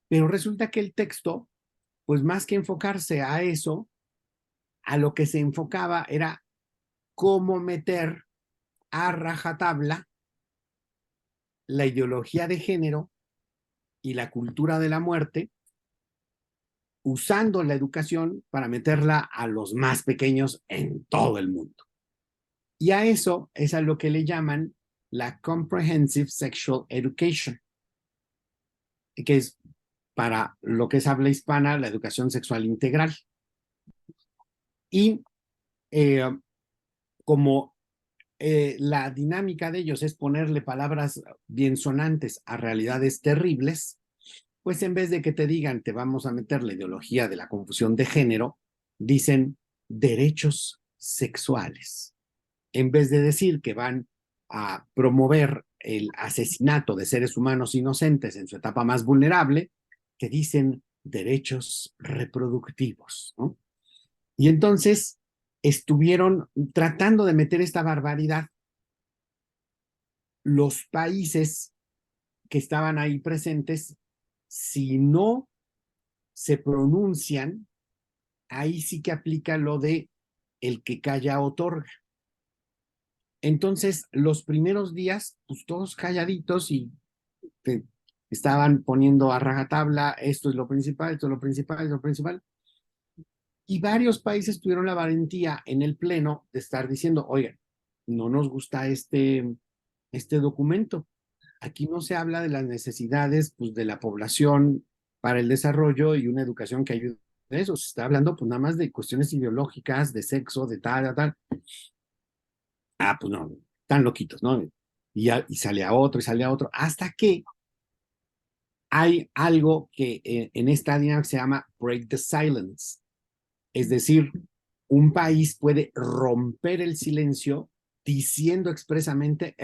pero resulta que el texto, pues más que enfocarse a eso, a lo que se enfocaba era cómo meter a rajatabla la ideología de género y la cultura de la muerte, usando la educación para meterla a los más pequeños en todo el mundo. Y a eso es a lo que le llaman la Comprehensive Sexual Education, que es para lo que es habla hispana, la educación sexual integral. Y como la dinámica de ellos es ponerle palabras biensonantes a realidades terribles, pues en vez de que te digan te vamos a meter la ideología de la confusión de género, dicen derechos sexuales. En vez de decir que van a promover el asesinato de seres humanos inocentes en su etapa más vulnerable, te dicen derechos reproductivos, ¿no? Y entonces estuvieron tratando de meter esta barbaridad. Los países que estaban ahí presentes, si no se pronuncian, ahí sí que aplica lo de el que calla otorga. Entonces, los primeros días, pues todos calladitos y te estaban poniendo a rajatabla, esto es lo principal, esto es lo principal, esto es lo principal. Y varios países tuvieron la valentía en el pleno de estar diciendo, oigan, no nos gusta este documento. Aquí no se habla de las necesidades pues, de la población para el desarrollo y una educación que ayude a eso. Se está hablando pues nada más de cuestiones ideológicas, de sexo, de tal, tal. Ah, pues no, están loquitos, ¿no? Y sale a otro y sale a otro, hasta que hay algo que en esta dinámica se llama break the silence. Es decir, un país puede romper el silencio diciendo expresamente,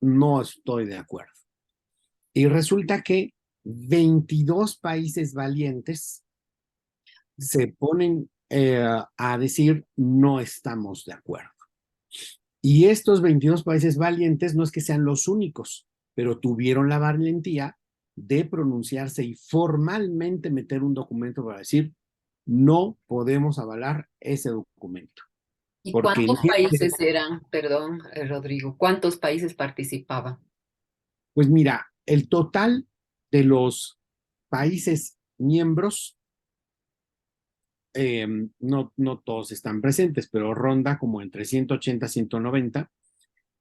no estoy de acuerdo. Y resulta que 22 países valientes se ponen a decir, no estamos de acuerdo. Y estos 22 países valientes no es que sean los únicos, pero tuvieron la valentía de pronunciarse y formalmente meter un documento para decir, no podemos avalar ese documento. ¿Y Porque cuántos países eran, perdón, Rodrigo, cuántos países participaban? pues mira, el total de los países miembros, no todos están presentes, pero ronda como entre 180 y 190.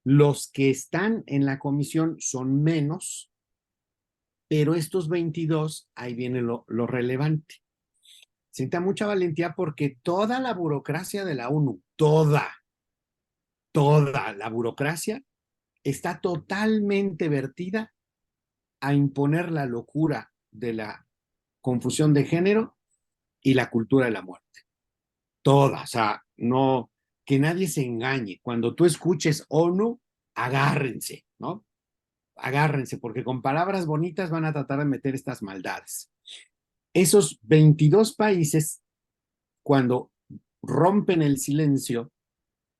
Los que están en la comisión son menos, pero estos 22, ahí viene lo relevante. Sienta mucha valentía porque toda la burocracia de la ONU, toda la burocracia está totalmente vertida a imponer la locura de la confusión de género y la cultura de la muerte. Toda, o sea, no, que nadie se engañe. Cuando tú escuches ONU, agárrense, ¿no? Agárrense, porque con palabras bonitas van a tratar de meter estas maldades. Esos 22 países, cuando rompen el silencio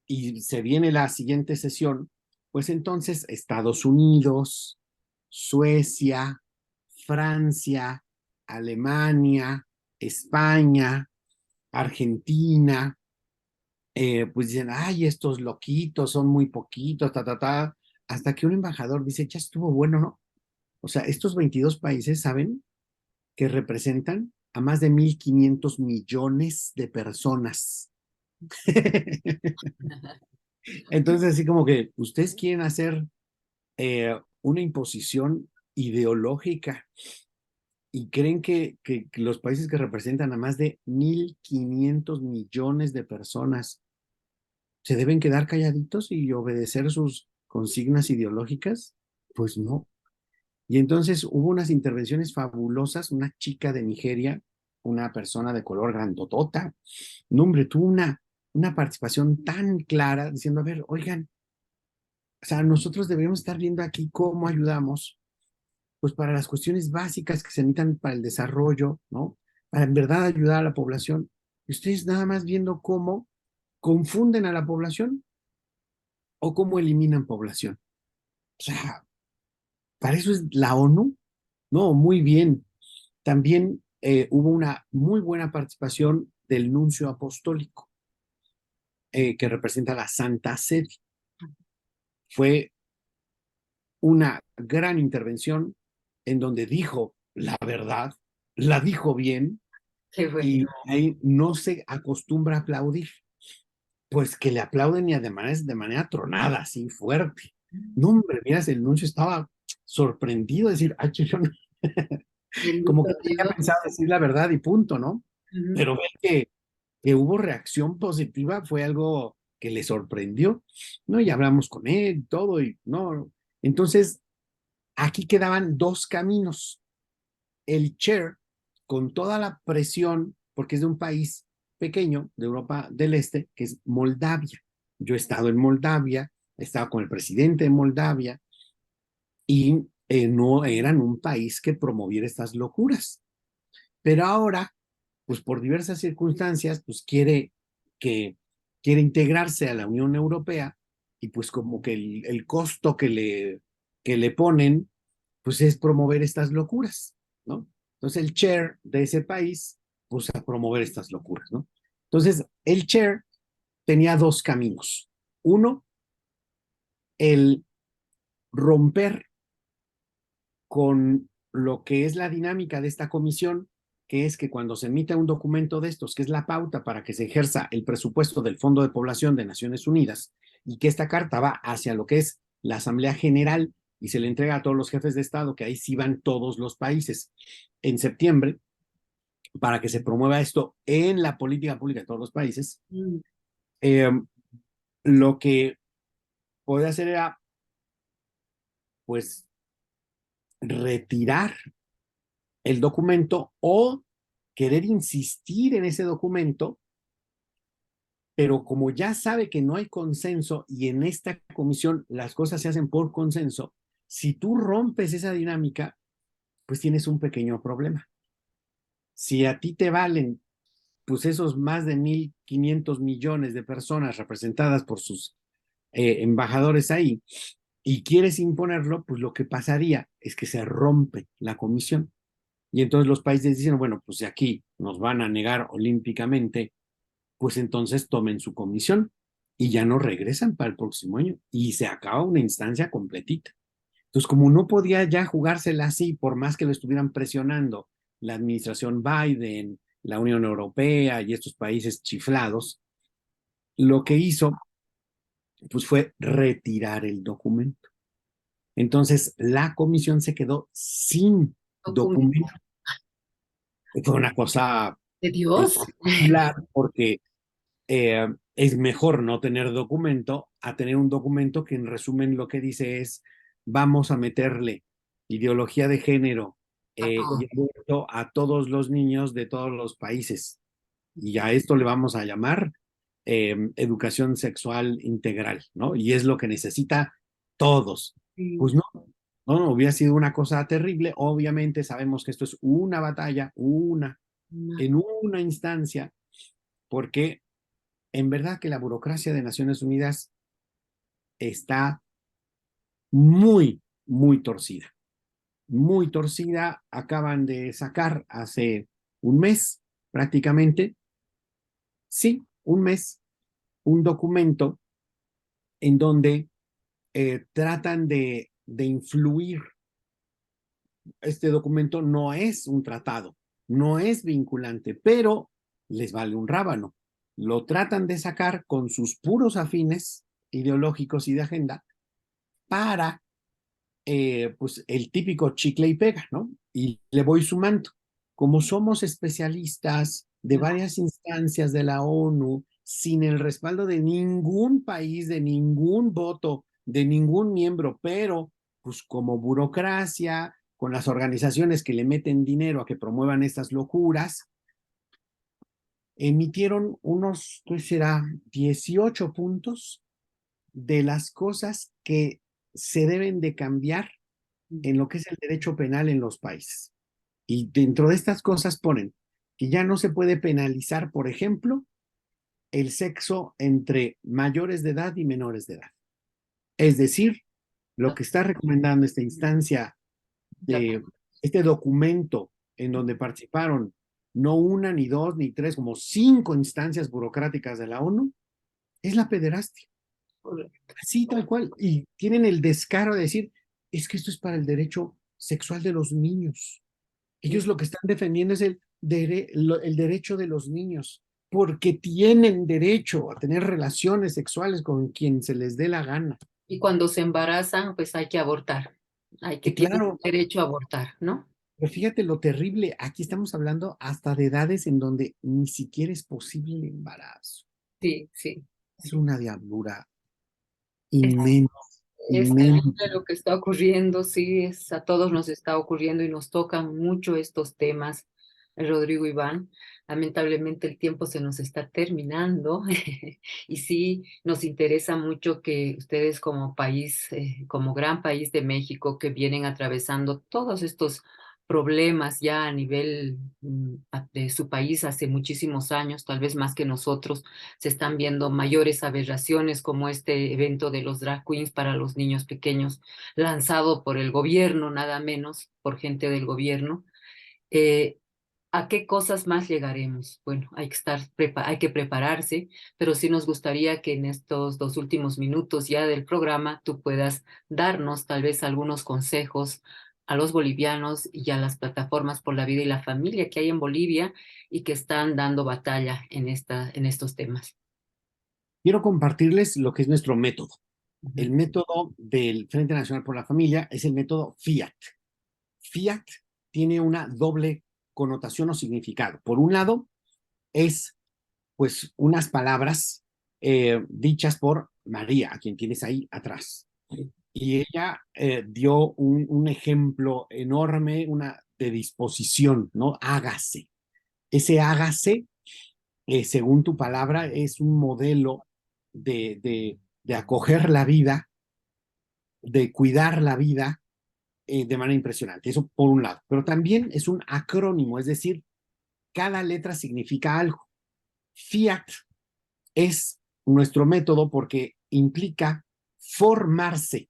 y se viene la siguiente sesión, pues entonces Estados Unidos, Suecia, Francia, Alemania, España, Argentina, pues dicen, ay, estos loquitos son muy poquitos, hasta que un embajador dice, ya estuvo bueno, ¿no? O sea, estos 22 países saben que representan a más de 1.500 millones de personas. Entonces, así como que ustedes quieren hacer una imposición ideológica y creen que los países que representan a más de 1.500 millones de personas se deben quedar calladitos y obedecer sus consignas ideológicas, pues no. Y entonces hubo unas intervenciones fabulosas, una chica de Nigeria, una persona de color grandotota, no hombre, tuvo una participación tan clara diciendo, a ver, oigan, o sea, nosotros debemos estar viendo aquí cómo ayudamos, pues para las cuestiones básicas que se necesitan para el desarrollo, ¿no? Para en verdad ayudar a la población. Y ustedes nada más viendo cómo confunden a la población o cómo eliminan población. O sea, para eso es la ONU. No, muy bien. También hubo una muy buena participación del nuncio apostólico. que representa la Santa Sede. Fue una gran intervención en donde dijo la verdad, la dijo bien, Qué y bueno. ahí no se acostumbra a aplaudir, pues que le aplauden y además de manera tronada, así fuerte. No, hombre, miras, el nuncio estaba sorprendido de decir, ay, yo no, como que Bendito no tenía Dios. pensado decir la verdad y punto, ¿no? Ujú. Pero ver que hubo reacción positiva fue algo que le sorprendió, ¿no? Y hablamos con él, todo, y no. Entonces, aquí quedaban dos caminos. El chair, con toda la presión, porque es de un país pequeño de Europa del Este, que es Moldavia. Yo he estado en Moldavia, he estado con el presidente de Moldavia y no eran un país que promoviera estas locuras. Pero ahora, pues por diversas circunstancias, pues que, quiere integrarse a la Unión Europea y pues como que el costo que le ponen, pues es promover estas locuras, ¿no? Entonces el chair de ese país, pues a promover estas locuras, ¿no? Entonces el chair tenía dos caminos. Uno, el romper con lo que es la dinámica de esta comisión, que es que cuando se emite un documento de estos, que es la pauta para que se ejerza el presupuesto del Fondo de Población de Naciones Unidas, y que esta carta va hacia lo que es la Asamblea General y se le entrega a todos los jefes de Estado, que ahí sí van todos los países, en septiembre, para que se promueva esto en la política pública de todos los países, Mm. eh, lo que puede hacer era, pues, retirar el documento o querer insistir en ese documento, pero como ya sabe que no hay consenso y en esta comisión las cosas se hacen por consenso, si tú rompes esa dinámica, pues tienes un pequeño problema. Si a ti te valen pues esos más de 1.500 millones de personas representadas por sus embajadores ahí y quieres imponerlo, pues lo que pasaría es que se rompe la comisión. Y entonces los países dicen, bueno, pues si aquí nos van a negar olímpicamente, pues entonces tomen su comisión y ya no regresan para el próximo año y se acaba una instancia completita. Entonces, como no podía ya jugársela así, por más que lo estuvieran presionando la administración Biden, la Unión Europea y estos países chiflados, lo que hizo pues fue retirar el documento. Entonces, la comisión se quedó sin Documento documento. Fue una cosa de Dios. espectacular porque es mejor no tener documento a tener un documento que en resumen lo que dice es vamos a meterle ideología de género A y todo. aborto a todos los niños de todos los países. Y a esto le vamos a llamar educación sexual integral, ¿no? Y es lo que necesita todos. Sí. Pues no, no, hubiera sido una cosa terrible. Obviamente sabemos que esto es una batalla, en una instancia, porque en verdad que la burocracia de Naciones Unidas está muy, muy torcida. Muy torcida. Acaban de sacar hace un mes prácticamente, sí, un mes, un documento en donde tratan de influir. Este documento no es un tratado, no es vinculante, pero les vale un rábano. Lo tratan de sacar con sus puros afines ideológicos y de agenda para, pues, el típico chicle y pega, ¿no? Y le voy sumando. Como somos especialistas de varias instancias de la ONU, sin el respaldo de ningún país, de ningún voto, de ningún miembro, pero pues como burocracia, con las organizaciones que le meten dinero a que promuevan estas locuras, emitieron unos, ¿qué será? 18 puntos de las cosas que se deben de cambiar en lo que es el derecho penal en los países. Y dentro de estas cosas ponen que ya no se puede penalizar, por ejemplo, el sexo entre mayores de edad y menores de edad. Es decir, lo que está recomendando esta instancia de este documento en donde participaron no una, ni dos, ni tres, como 5 instancias burocráticas de la ONU, es la pederastia. Correcto. Así, tal cual. Y tienen el descaro de decir, es que esto es para el derecho sexual de los niños. Sí. Ellos lo que están defendiendo es el derecho de los niños, porque tienen derecho a tener relaciones sexuales con quien se les dé la gana. Y cuando se embarazan, pues hay que abortar. Tienen Claro, derecho a abortar, ¿no? pero fíjate lo terrible, aquí estamos hablando hasta de edades en donde ni siquiera es posible el embarazo. Sí, sí. Es una diablura Es, inmensa, es inmensa. terrible lo que está ocurriendo, sí, a todos nos está ocurriendo y nos tocan mucho estos temas, Rodrigo Iván. Lamentablemente el tiempo se nos está terminando y sí nos interesa mucho que ustedes como país, como gran país de México, que vienen atravesando todos estos problemas ya a nivel de su país hace muchísimos años, tal vez más que nosotros, se están viendo mayores aberraciones como este evento de los drag queens para los niños pequeños, lanzado por el gobierno, nada menos, por gente del gobierno. Eh, ¿A qué cosas más llegaremos? Bueno, hay que prepararse, pero sí nos gustaría que en estos 2 últimos minutos ya del programa tú puedas darnos tal vez algunos consejos a los bolivianos y a las plataformas por la vida y la familia que hay en Bolivia y que están dando batalla en estos temas. Quiero compartirles lo que es nuestro método. El Ujú. método del Frente Nacional por la Familia es el método FIAT. FIAT tiene una doble connotación o significado. Por un lado, es pues unas palabras dichas por María, a quien tienes ahí atrás. Y ella dio un ejemplo enorme, una de disposición, ¿no? Hágase. Ese hágase, según tu palabra, es un modelo de acoger la vida, de cuidar la vida de manera impresionante. Eso por un lado. Pero también es un acrónimo, es decir, cada letra significa algo. Fiat es nuestro método porque implica formarse,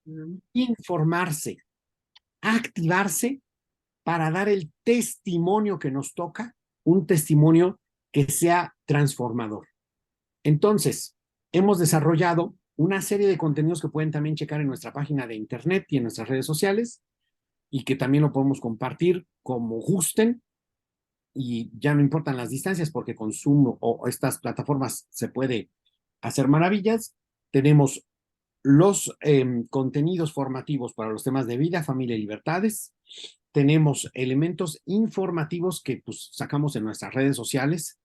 Ujú. informarse, activarse para dar el testimonio que nos toca, un testimonio que sea transformador. Entonces, hemos desarrollado una serie de contenidos que pueden también checar en nuestra página de internet y en nuestras redes sociales y que también lo podemos compartir como gusten y ya no importan las distancias porque con Zoom o estas plataformas se puede hacer maravillas. Tenemos los contenidos formativos para los temas de vida, familia y libertades. Tenemos elementos informativos que pues, sacamos en nuestras redes sociales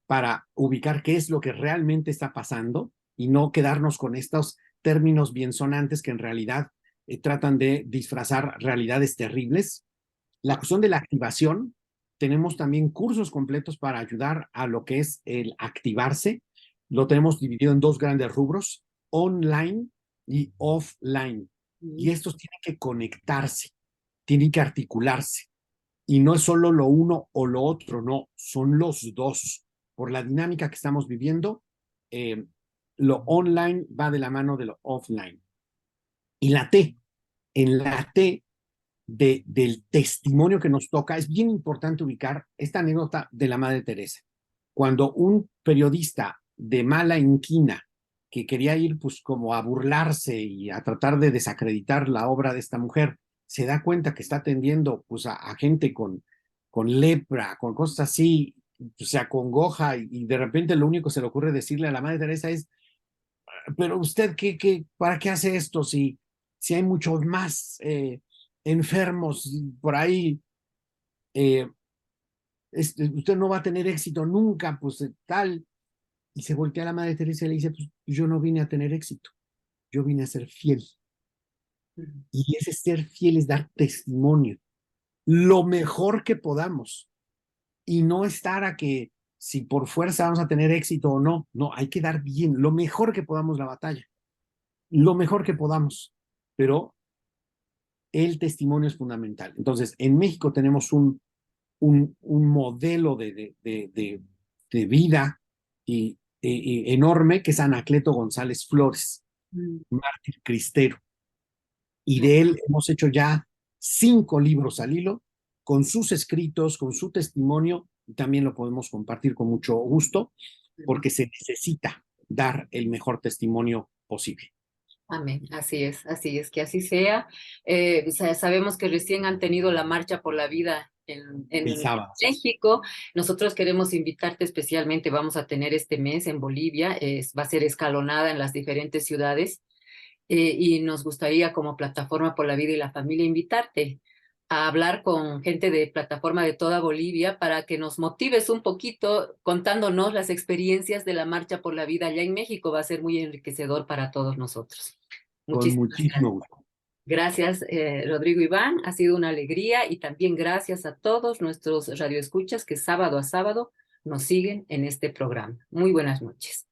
para ubicar qué es lo que realmente está pasando y no quedarnos con estos términos bien sonantes que en realidad tratan de disfrazar realidades terribles. La cuestión de la activación, tenemos también cursos completos para ayudar a lo que es el activarse. Lo tenemos dividido en dos grandes rubros, online y offline. Y Ujú. estos tienen que conectarse, tienen que articularse. Y no es solo lo uno o lo otro, no, son los dos. Por la dinámica que estamos viviendo, eh, lo online va de la mano de lo offline. Y la T, en la T del testimonio que nos toca, es bien importante ubicar esta anécdota de la Madre Teresa. Cuando un periodista de mala inquina que quería ir pues como a burlarse y a tratar de desacreditar la obra de esta mujer, se da cuenta que está atendiendo pues a gente con lepra, con cosas así, pues, se acongoja y de repente lo único que se le ocurre decirle a la Madre Teresa es, pero usted, ¿para qué hace esto si hay muchos más enfermos por ahí? Eh, usted no va a tener éxito nunca, pues tal. Y se voltea a la Madre Teresa y le dice, pues yo no vine a tener éxito, yo vine a ser fiel. Y ese ser fiel es dar testimonio, lo mejor que podamos, y no estar a que si por fuerza vamos a tener éxito o no, no, hay que dar bien, lo mejor que podamos la batalla, lo mejor que podamos, pero el testimonio es fundamental. Entonces, en México tenemos un modelo de vida enorme que es Anacleto González Flores, Ujú. mártir cristero. Y de él hemos hecho ya 5 libros al hilo, con sus escritos, con su testimonio, y también lo podemos compartir con mucho gusto, porque se necesita. dar el mejor testimonio posible. Amén, así es, que así sea. Sabemos que recién han tenido la Marcha por la Vida El en sábado. México. Nosotros queremos invitarte especialmente, vamos a tener este mes en Bolivia, va a ser escalonada en las diferentes ciudades, y nos gustaría como Plataforma por la Vida y la Familia invitarte a hablar con gente de Plataforma de toda Bolivia para que nos motives un poquito contándonos las experiencias de la Marcha por la Vida allá en México. Va a ser muy enriquecedor para todos nosotros. Con Muchísimas muchísimo gracias. gusto. Gracias, Rodrigo Iván. Ha sido una alegría, y también gracias a todos nuestros radioescuchas que sábado a sábado nos siguen en este programa. Muy buenas noches.